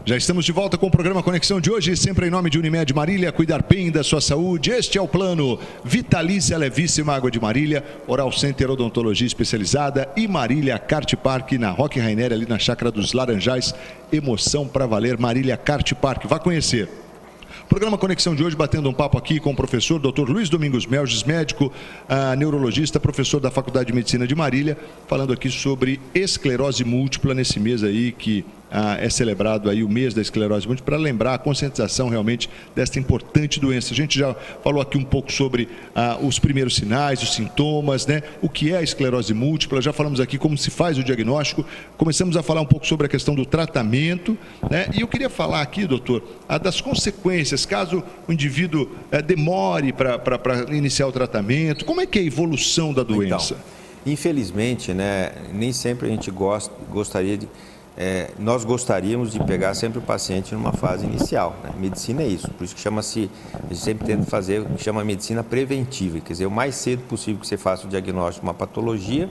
Já estamos de volta com o programa Conexão de hoje, sempre em nome de Unimed Marília, cuidar bem da sua saúde. Este é o plano Vitalícia Levíssima Água de Marília, Oral Center Odontologia Especializada e Marília Kart Park na Roque Rainer, ali na Chácara dos Laranjais. Emoção pra valer, Marília Kart Park. Vá conhecer. Programa Conexão de hoje, batendo um papo aqui com o professor Dr. Luiz Domingos Melges, médico, neurologista, professor da Faculdade de Medicina de Marília, falando aqui sobre esclerose múltipla nesse mês aí que é celebrado aí o mês da esclerose múltipla, para lembrar a conscientização realmente desta importante doença. A gente já falou aqui um pouco sobre os primeiros sinais, os sintomas, né? O que é a esclerose múltipla, já falamos aqui como se faz o diagnóstico, começamos a falar um pouco sobre a questão do tratamento, né? E eu queria falar aqui, doutor, das consequências, caso o indivíduo demore para iniciar o tratamento, como é que é a evolução da doença? Então, infelizmente, né, nem sempre a gente gostaria de... nós gostaríamos de pegar sempre o paciente numa fase inicial, né? Medicina é isso, por isso que chama-se, a gente sempre tenta fazer o que chama medicina preventiva, quer dizer, o mais cedo possível que você faça o diagnóstico de uma patologia,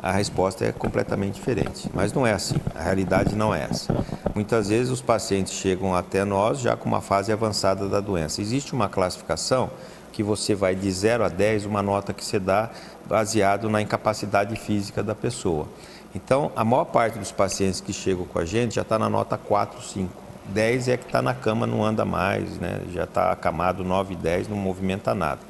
a resposta é completamente diferente, mas não é assim, a realidade não é essa. Muitas vezes os pacientes chegam até nós já com uma fase avançada da doença. Existe uma classificação que você vai de 0 a 10, uma nota que você dá baseado na incapacidade física da pessoa. Então, a maior parte dos pacientes que chegam com a gente já está na nota 4, 5. 10 é que está na cama, não anda mais, né? Já está acamado, 9 e 10, não movimenta nada.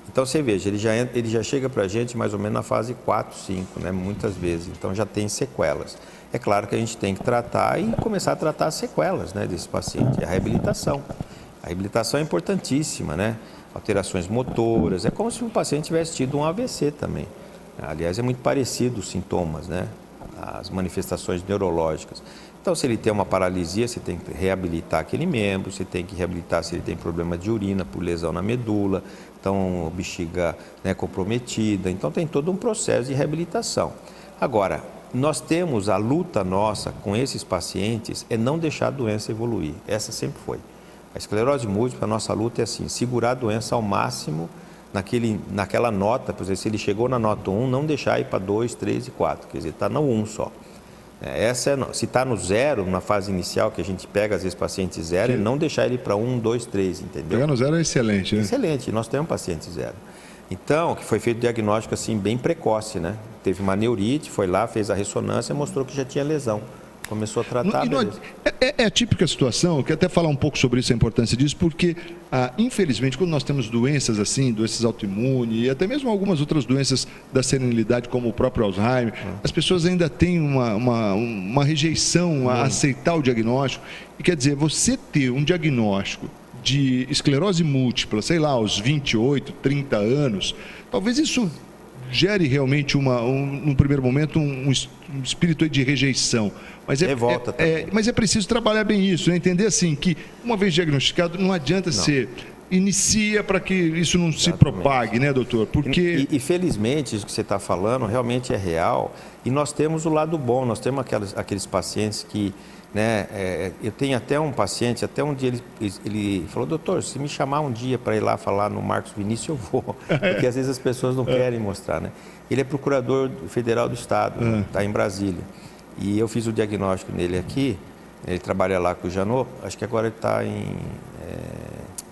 Então, você veja, ele já chega para a gente mais ou menos na fase 4, 5, né? Muitas vezes. Então, já tem sequelas. É claro que a gente tem que tratar e começar a tratar as sequelas, né, desse paciente. A reabilitação. A reabilitação é importantíssima, né? Alterações motoras. É como se o paciente tivesse tido um AVC também. Aliás, é muito parecido os sintomas, né? As manifestações neurológicas. Então, se ele tem uma paralisia, você tem que reabilitar aquele membro, você tem que reabilitar se ele tem problema de urina por lesão na medula, então bexiga, né, comprometida. Então, tem todo um processo de reabilitação. Agora, nós temos a luta nossa com esses pacientes é não deixar a doença evoluir. Essa sempre foi. A esclerose múltipla, a nossa luta é assim, segurar a doença ao máximo naquela nota, por exemplo, se ele chegou na nota 1, não deixar ir para 2, 3 e 4, quer dizer, está no 1 só. Se está no 0, na fase inicial, que a gente pega às vezes paciente 0, e não deixar ele para 1, 2, 3, entendeu? Pegar no 0 é excelente, né? Excelente, nós temos paciente 0. Então, que foi feito diagnóstico assim, bem precoce, né? Teve uma neurite, foi lá, fez a ressonância e mostrou que já tinha lesão. Começou a tratar. É típica a situação, eu quero até falar um pouco sobre isso, a importância disso, porque, infelizmente, quando nós temos doenças assim, doenças autoimunes e até mesmo algumas outras doenças da senilidade, como o próprio Alzheimer, as pessoas ainda têm uma rejeição a aceitar o diagnóstico. E quer dizer, você ter um diagnóstico de esclerose múltipla, sei lá, aos 28, 30 anos, talvez isso gere realmente, num primeiro momento, um espírito de rejeição. Mas mas é preciso trabalhar bem isso, né? Entender assim, que uma vez diagnosticado, não adianta ser... Inicia para que isso não se propague, né, doutor? Porque... E felizmente, isso que você está falando realmente é real. E nós temos o lado bom, nós temos aqueles pacientes que... né, eu tenho até um paciente, até um dia ele falou, doutor, se me chamar um dia para ir lá falar no Marcos Vinícius, eu vou. Porque às vezes as pessoas não querem mostrar, né? Ele é procurador federal do Estado, está em Brasília. E eu fiz o diagnóstico nele aqui, ele trabalha lá com o Janot, acho que agora ele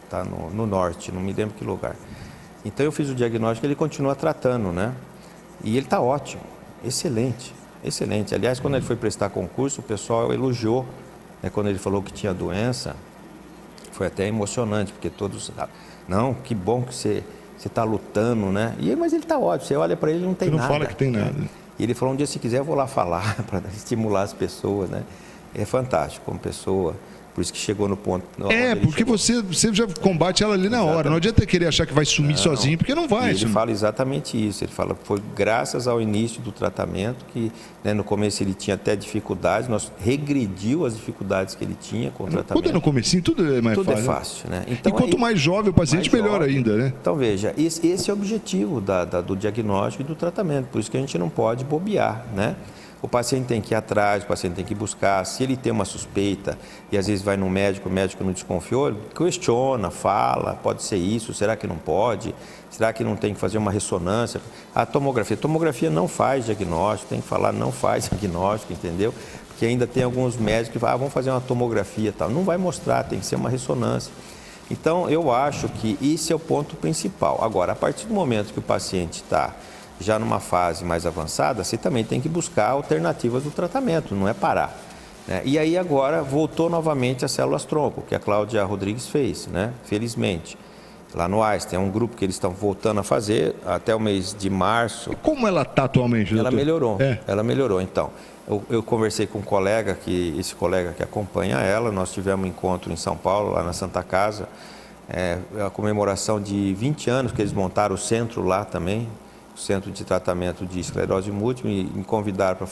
está no norte, não me lembro que lugar. Então eu fiz o diagnóstico, ele continua tratando, né? E ele está ótimo, excelente, excelente. Aliás, quando ele foi prestar concurso, o pessoal elogiou, né? Quando ele falou que tinha doença, foi até emocionante, porque todos... Não, que bom que você está lutando, né? Mas ele está ótimo, você olha para ele, não tem nada. Você não fala que tem nada. E ele falou, um dia, se quiser, eu vou lá falar, para estimular as pessoas, né? É fantástico como pessoa, por isso que chegou no ponto... Porque você já combate ela ali na hora, não adianta querer achar que vai sumir sozinho, porque não vai. Ele fala exatamente isso, ele fala que foi graças ao início do tratamento, que, né, no começo ele tinha até dificuldades, nós regrediu as dificuldades que ele tinha com o tratamento. Quando é no comecinho, tudo é mais fácil. Tudo é fácil, né? Então, e quanto mais jovem o paciente, melhor ainda, né? Então, veja, esse é o objetivo do diagnóstico e do tratamento, por isso que a gente não pode bobear, né? o paciente tem que ir atrás, o paciente tem que buscar. Se ele tem uma suspeita e às vezes vai no médico, o médico não desconfiou, ele questiona, fala, pode ser isso, será que não pode? Será que não tem que fazer uma ressonância? A tomografia não faz diagnóstico, tem que falar não faz diagnóstico, entendeu? Porque ainda tem alguns médicos que falam, vamos fazer uma tomografia e tal. Não vai mostrar, tem que ser uma ressonância. Então, eu acho que esse é o ponto principal. Agora, a partir do momento que o paciente está já numa fase mais avançada, você também tem que buscar alternativas do tratamento, não é parar, né? E aí agora voltou novamente as células-tronco, que a Cláudia Rodrigues fez, né? Felizmente. Lá no Einstein, é um grupo que eles estão voltando a fazer até o mês de março. E como ela está atualmente, doutor? Ela melhorou, ela melhorou. Então, eu conversei com um colega, esse colega que acompanha ela, nós tivemos um encontro em São Paulo, lá na Santa Casa, a comemoração de 20 anos que eles montaram o centro lá também, o Centro de Tratamento de Esclerose Múltipla, e me convidaram para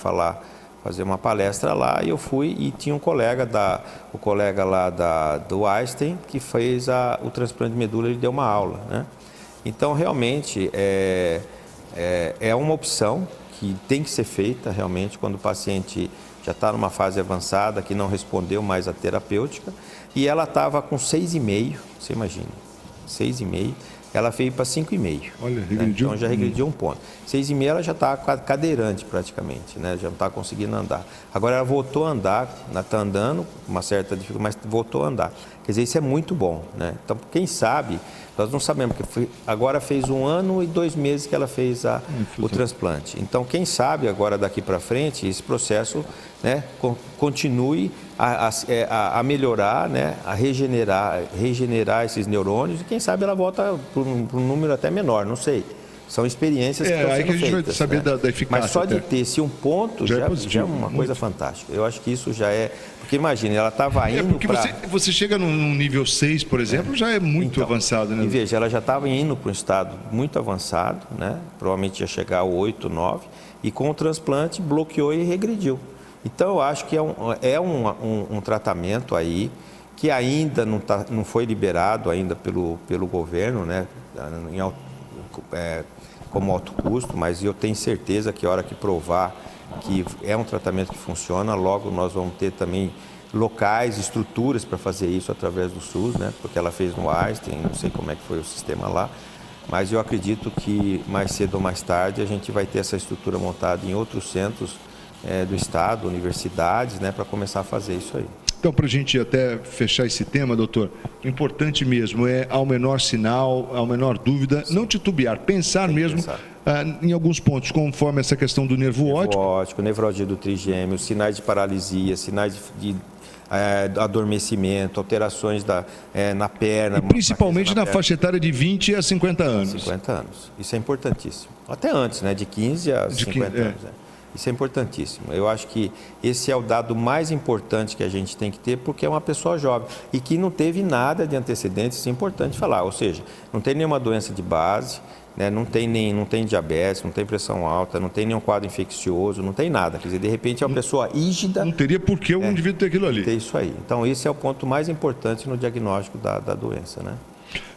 fazer uma palestra lá, e eu fui e tinha um colega lá do Einstein que fez o transplante de medula, ele deu uma aula, né? Então, realmente, é uma opção que tem que ser feita, realmente, quando o paciente já está numa fase avançada, que não respondeu mais à terapêutica, e ela estava com 6,5, você imagina, 6,5, ela veio para 5,5. Olha, né? regrediu. Então já regrediu um ponto. 6,5 ela já está cadeirante praticamente, né? Já não está conseguindo andar. Agora ela voltou a andar, está andando com uma certa dificuldade, mas voltou a andar. Quer dizer, isso é muito bom, né? Então, quem sabe, nós não sabemos, porque agora fez 1 ano e 2 meses que ela fez o transplante. Então, quem sabe agora daqui para frente, esse processo, né, continue a melhorar, né, a regenerar esses neurônios, e quem sabe ela volta para um número até menor, não sei. São experiências que estão sendo aí que a gente feitas, vai saber, né, da eficácia. Mas só de até ter esse um ponto já é uma coisa fantástica. Eu acho que isso já é... Porque imagine, ela estava indo para... Você chega num nível 6, por exemplo, já é muito avançado, né? E veja, ela já estava indo para um estado muito avançado, né? Provavelmente ia chegar ao 8, 9, e com o transplante bloqueou e regrediu. Então, eu acho que é um tratamento aí que ainda não foi liberado ainda pelo governo, né? Como alto custo, mas eu tenho certeza que a hora que provar que é um tratamento que funciona, logo nós vamos ter também locais, estruturas para fazer isso através do SUS, né? Porque ela fez no Einstein, não sei como é que foi o sistema lá, mas eu acredito que mais cedo ou mais tarde a gente vai ter essa estrutura montada em outros centros do estado, universidades, né, para começar a fazer isso aí. Então, para a gente até fechar esse tema, doutor, o importante mesmo é, ao menor sinal, ao menor dúvida, não titubear, pensar mesmo em alguns pontos, conforme essa questão do nervo óptico. Nevralgia do trigêmeo, sinais de paralisia, sinais de adormecimento, alterações na perna. E principalmente na faixa etária de 20 a 50 anos. 50 anos, isso é importantíssimo. Até antes, né, de 15 a 50 anos. Né? Isso é importantíssimo. Eu acho que esse é o dado mais importante que a gente tem que ter, porque é uma pessoa jovem e que não teve nada de antecedentes, isso é importante falar. Ou seja, não tem nenhuma doença de base, né? Não tem diabetes, não tem pressão alta, não tem nenhum quadro infeccioso, não tem nada. Quer dizer, de repente é uma pessoa rígida. Não teria por que um indivíduo ter aquilo ali. Ter isso aí. Então, esse é o ponto mais importante no diagnóstico da doença, né?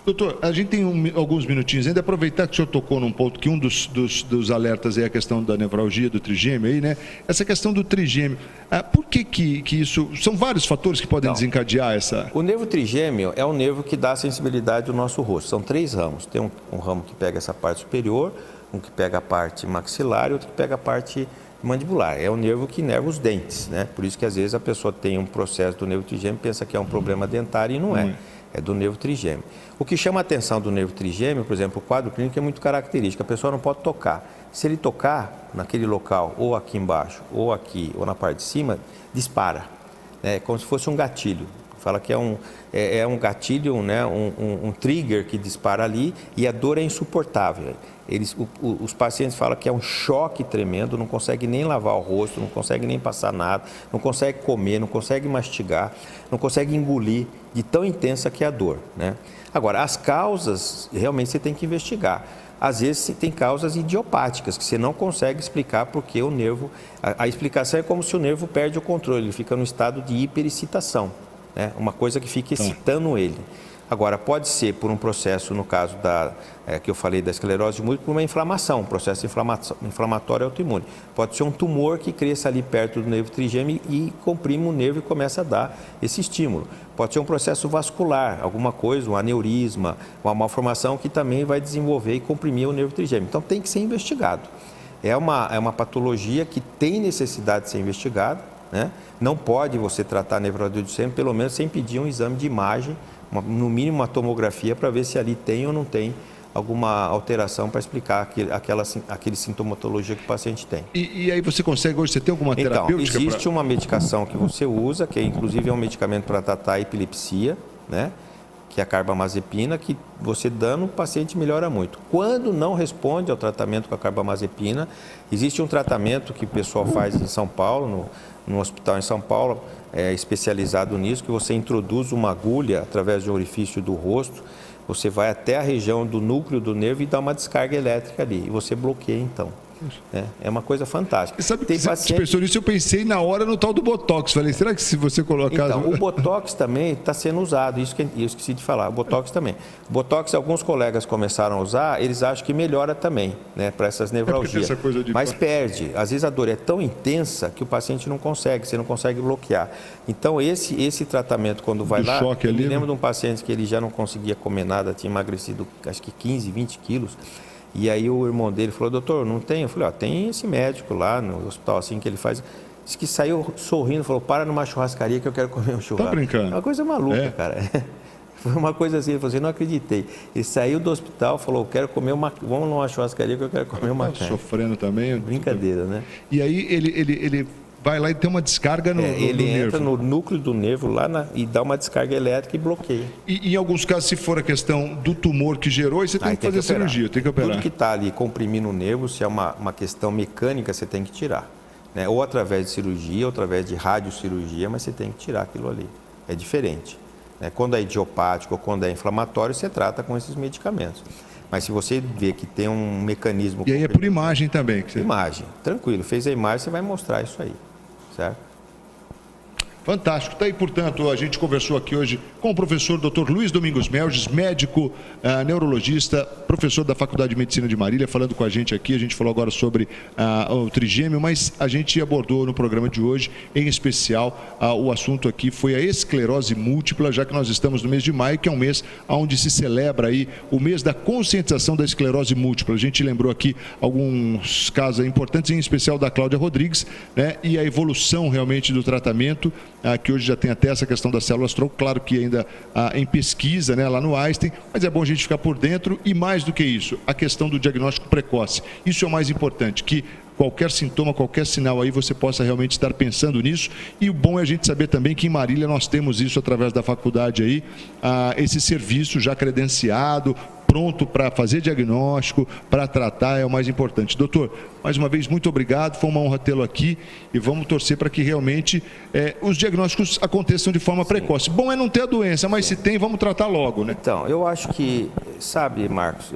Doutor, a gente tem alguns minutinhos ainda, aproveitar que o senhor tocou num ponto que um dos alertas é a questão da nevralgia, do trigêmeo aí, né? Essa questão do trigêmeo, por que isso, são vários fatores que podem desencadear essa... O nervo trigêmeo é o nervo que dá a sensibilidade do nosso rosto, são 3 ramos, tem um ramo que pega essa parte superior, um que pega a parte maxilar e outro que pega a parte mandibular, é o nervo que inerva os dentes, né? Por isso que às vezes a pessoa tem um processo do nervo trigêmeo, pensa que é um problema dentário e não é. É do nervo trigêmeo. O que chama a atenção do nervo trigêmeo, por exemplo, o quadro clínico é muito característico. A pessoa não pode tocar. Se ele tocar naquele local, ou aqui embaixo, ou aqui, ou na parte de cima, dispara. É como se fosse um gatilho. Fala que é um gatilho, né? um trigger que dispara ali e a dor é insuportável. Os pacientes falam que é um choque tremendo, não consegue nem lavar o rosto, não consegue nem passar nada, não consegue comer, não consegue mastigar, não consegue engolir, de tão intensa que é a dor, né? Agora, as causas, realmente você tem que investigar. Às vezes tem causas idiopáticas, que você não consegue explicar porque o nervo... A explicação é como se o nervo perde o controle, ele fica no estado de hiperexcitação, né? Uma coisa que fica excitando ele. Agora, pode ser por um processo, no caso que eu falei da esclerose múltipla, por uma inflamação, um processo inflamatório autoimune. Pode ser um tumor que cresça ali perto do nervo trigêmeo e comprime o nervo e começa a dar esse estímulo. Pode ser um processo vascular, alguma coisa, um aneurisma, uma malformação que também vai desenvolver e comprimir o nervo trigêmeo. Então, tem que ser investigado. É uma patologia que tem necessidade de ser investigada, né? Não pode você tratar a nevrose do sêmen, pelo menos sem pedir um exame de imagem, no mínimo uma tomografia, para ver se ali tem ou não tem alguma alteração para explicar aquele sintomatologia que o paciente tem. E aí você consegue, hoje você tem alguma terapêutica? Então, existe uma medicação que você usa, que inclusive é um medicamento para tratar a epilepsia, né? Que é a carbamazepina, que você dando, o paciente melhora muito. Quando não responde ao tratamento com a carbamazepina, existe um tratamento que o pessoal faz em São Paulo, no hospital em São Paulo, especializado nisso, que você introduz uma agulha através de um orifício do rosto, você vai até a região do núcleo do nervo e dá uma descarga elétrica ali, e você bloqueia então. É uma coisa fantástica. E sabe que você pensou nisso, eu pensei na hora no tal do Botox. Falei, será que se você colocar... Então, o Botox também está sendo usado, isso que eu esqueci de falar, o Botox também. O Botox, alguns colegas começaram a usar, eles acham que melhora também, né, para essas nevralgias. Mas perde. Às vezes a dor é tão intensa que o paciente não consegue, você não consegue bloquear. Então, esse tratamento, quando vai lá, eu me lembro de um paciente que ele já não conseguia comer nada, tinha emagrecido acho que 15, 20 quilos. E aí o irmão dele falou, doutor, não tem? Eu falei, tem esse médico lá no hospital, assim, que ele faz. Disse que saiu sorrindo, falou, para numa churrascaria que eu quero comer um churrasco. Tá brincando? É uma coisa maluca, cara. Foi uma coisa assim, ele falou assim, não acreditei. Ele saiu do hospital, falou, vamos numa churrascaria que eu quero comer uma carne. Sofrendo também. Brincadeira, né? E aí ele vai lá e tem uma descarga no nervo. Ele entra no núcleo do nervo lá e dá uma descarga elétrica e bloqueia. E em alguns casos, se for a questão do tumor que gerou, aí você tem que fazer cirurgia, tem que operar. Tudo que está ali comprimindo o nervo, se é uma questão mecânica, você tem que tirar. Né? Ou através de cirurgia, ou através de radiocirurgia, mas você tem que tirar aquilo ali. É diferente. Né? Quando é idiopático ou quando é inflamatório, você trata com esses medicamentos. Mas se você vê que tem um mecanismo... E aí é por imagem também? Imagem, tranquilo. Fez a imagem, você vai mostrar isso aí. Certo? Fantástico. Está aí, portanto, a gente conversou aqui hoje com o professor Dr. Luiz Domingos Melges, médico, neurologista, professor da Faculdade de Medicina de Marília, falando com a gente aqui. A gente falou agora sobre o trigêmeo, mas a gente abordou no programa de hoje, em especial, o assunto aqui foi a esclerose múltipla, já que nós estamos no mês de maio, que é um mês onde se celebra aí o mês da conscientização da esclerose múltipla. A gente lembrou aqui alguns casos importantes, em especial da Cláudia Rodrigues, né, e a evolução realmente do tratamento, que hoje já tem até essa questão das células-tronco, claro que ainda em pesquisa, né, lá no Einstein, mas é bom a gente ficar por dentro e mais do que isso, a questão do diagnóstico precoce. Isso é o mais importante, que qualquer sintoma, qualquer sinal aí, você possa realmente estar pensando nisso. E o bom é a gente saber também que em Marília nós temos isso através da faculdade aí, esse serviço já credenciado, pronto para fazer diagnóstico, para tratar, é o mais importante. Doutor, mais uma vez, muito obrigado, foi uma honra tê-lo aqui e vamos torcer para que realmente os diagnósticos aconteçam de forma precoce. Bom é não ter a doença, mas se tem, vamos tratar logo, né? Então, eu acho que, sabe, Marcos,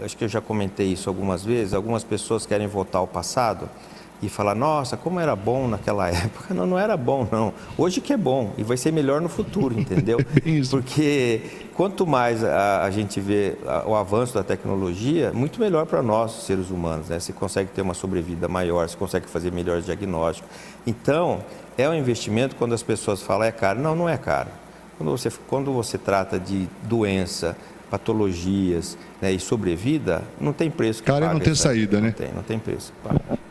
acho que eu já comentei isso algumas vezes, algumas pessoas querem voltar ao passado e falar, nossa, como era bom naquela época. Não era bom, não. Hoje que é bom e vai ser melhor no futuro, entendeu? Porque quanto mais a gente vê o avanço da tecnologia, muito melhor para nós, seres humanos, né? Você consegue ter uma sobrevida maior, você consegue fazer melhores diagnósticos. Então, é um investimento, quando as pessoas falam, é caro. Não é caro. Quando você trata de doença, patologias, né, e sobrevida, não tem preço. Cara, não tem saída, né? Não tem preço.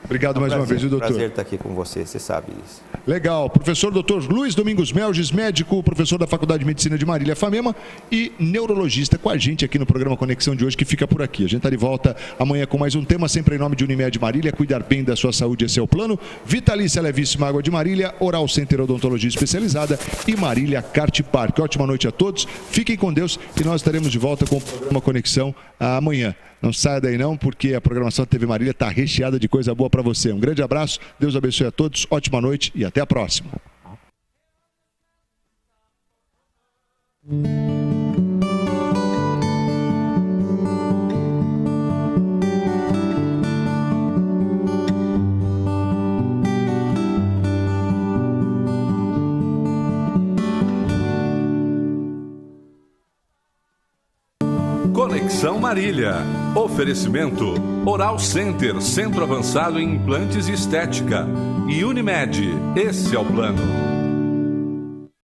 Obrigado mais uma vez, doutor. Prazer estar aqui com você, você sabe disso. Legal. Professor Dr. Luiz Domingos Melges, médico, professor da Faculdade de Medicina de Marília, FAMEMA, e neurologista com a gente aqui no programa Conexão de hoje, que fica por aqui. A gente está de volta amanhã com mais um tema, sempre em nome de Unimed Marília. Cuidar bem da sua saúde, esse é o plano. Vitalícia Levíssima Água de Marília, Oral Center Odontologia Especializada e Marília Kart Park. Ótima noite a todos, fiquem com Deus e nós estaremos de volta com o programa Conexão amanhã. Não saia daí não, porque a programação da TV Marília está recheada de coisa boa para você. Um grande abraço, Deus abençoe a todos, ótima noite e até a próxima. Conexão Marília. Oferecimento Oral Center, centro avançado em implantes e estética. E Unimed, esse é o plano.